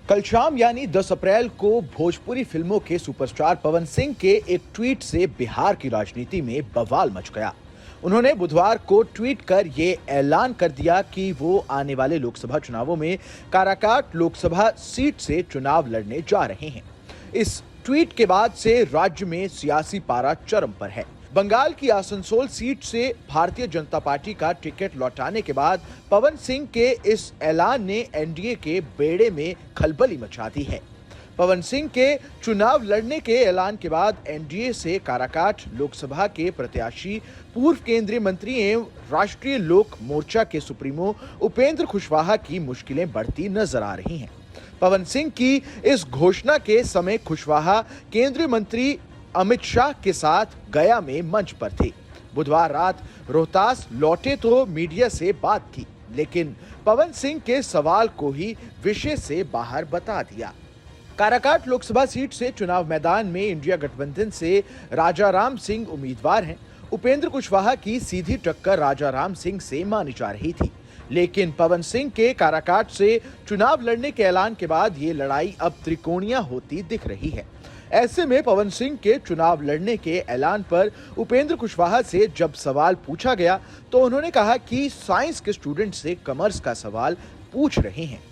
कल शाम यानी 10 अप्रैल को भोजपुरी फिल्मों के सुपरस्टार पवन सिंह के एक ट्वीट से बिहार की राजनीति में बवाल मच गया। उन्होंने बुधवार को ट्वीट कर ये ऐलान कर दिया कि वो आने वाले लोकसभा चुनावों में काराकाट लोकसभा सीट से चुनाव लड़ने जा रहे हैं। इस ट्वीट के बाद से राज्य में सियासी पारा चरम पर है। बंगाल की आसनसोल सीट से भारतीय जनता पार्टी का टिकट लौटाने के बाद पवन सिंह के इस ऐलान ने एनडीए के बेड़े में खलबली मचा दी है। पवन सिंह के चुनाव लड़ने के ऐलान के बाद एनडीए से काराकाट लोकसभा के प्रत्याशी पूर्व केंद्रीय मंत्री एवं राष्ट्रीय लोक मोर्चा के सुप्रीमो उपेंद्र कुशवाहा की मुश्किलें बढ़ती नजर आ रही हैं। पवन सिंह की इस घोषणा के समय कुशवाहा केंद्रीय मंत्री अमित शाह के साथ गया में मंच पर थे। बुधवार रात रोहतास लौटे तो मीडिया से बात की, लेकिन पवन सिंह के सवाल को ही विषय से बाहर बता दिया। काराकाट लोकसभा सीट से चुनाव मैदान में इंडिया गठबंधन से राजाराम सिंह उम्मीदवार हैं। उपेंद्र कुशवाहा की सीधी टक्कर राजाराम सिंह से मानी जा रही थी, लेकिन पवन सिंह के काराकाट से चुनाव लड़ने के ऐलान के बाद ये लड़ाई अब त्रिकोणीय होती दिख रही है। ऐसे में पवन सिंह के चुनाव लड़ने के ऐलान पर उपेंद्र कुशवाहा से जब सवाल पूछा गया तो उन्होंने कहा कि साइंस के स्टूडेंट से कॉमर्स का सवाल पूछ रहे हैं।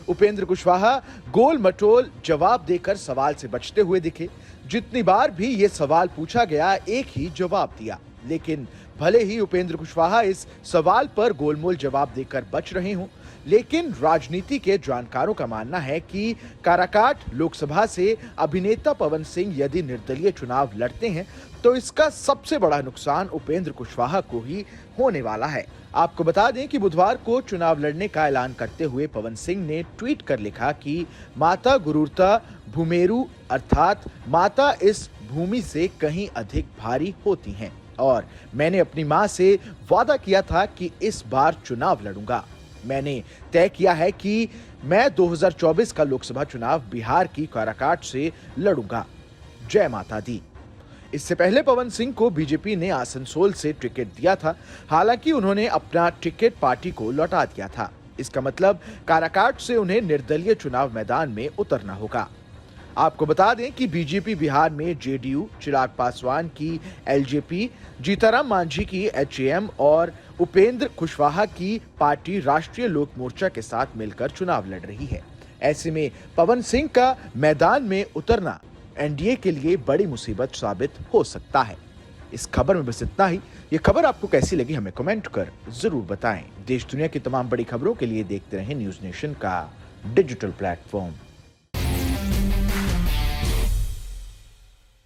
उपेंद्र कुशवाहा गोल मटोल जवाब देकर सवाल से बचते हुए दिखे। जितनी बार भी ये सवाल पूछा गया एक ही जवाब दिया, लेकिन भले ही उपेंद्र कुशवाहा इस सवाल पर गोलमोल जवाब देकर बच रहे हों, लेकिन राजनीति के जानकारों का मानना है कि काराकाट लोकसभा से अभिनेता पवन सिंह यदि निर्दलीय चुनाव लड़ते हैं तो इसका सबसे बड़ा नुकसान उपेंद्र कुशवाहा को ही होने वाला है। आपको बता दें कि बुधवार को चुनाव लड़ने का ऐलान करते हुए पवन सिंह ने ट्वीट कर लिखा कि माता गुरुरता भूमेरु अर्थात माता इस भूमि से कहीं अधिक भारी होती हैं और मैंने अपनी मां से वादा किया था कि इस बार चुनाव लड़ूंगा। मैंने तय किया है कि मैं 2024 का लोकसभा चुनाव बिहार की काराकाट से लड़ूंगा। जय माता दी। इससे पहले पवन सिंह को बीजेपी ने आसनसोल से टिकट दिया था। हालांकि उन्होंने अपना टिकट पार्टी को लौटा दिया था। इसका मतलब काराकाट से उन्हें निर्दलीय चुनाव मैदान में उतरना होगा। आपको बता दें कि बीजेपी बिहार में जेडीयू, चिराग पासवान की एलजेपी, जीतनराम मांझी की एचएएम और उपेंद्र कुशवाहा की पार्टी राष्ट्रीय लोक मोर्चा के साथ मिलकर चुनाव लड़ रही है। ऐसे में पवन सिंह का मैदान में उतरना एनडीए के लिए बड़ी मुसीबत साबित हो सकता है। इस खबर में बस इतना ही। ये खबर आपको कैसी लगी हमें कमेंट कर जरूर बताएं। देश दुनिया की तमाम बड़ी खबरों के लिए देखते रहें न्यूज नेशन का डिजिटल प्लेटफॉर्म।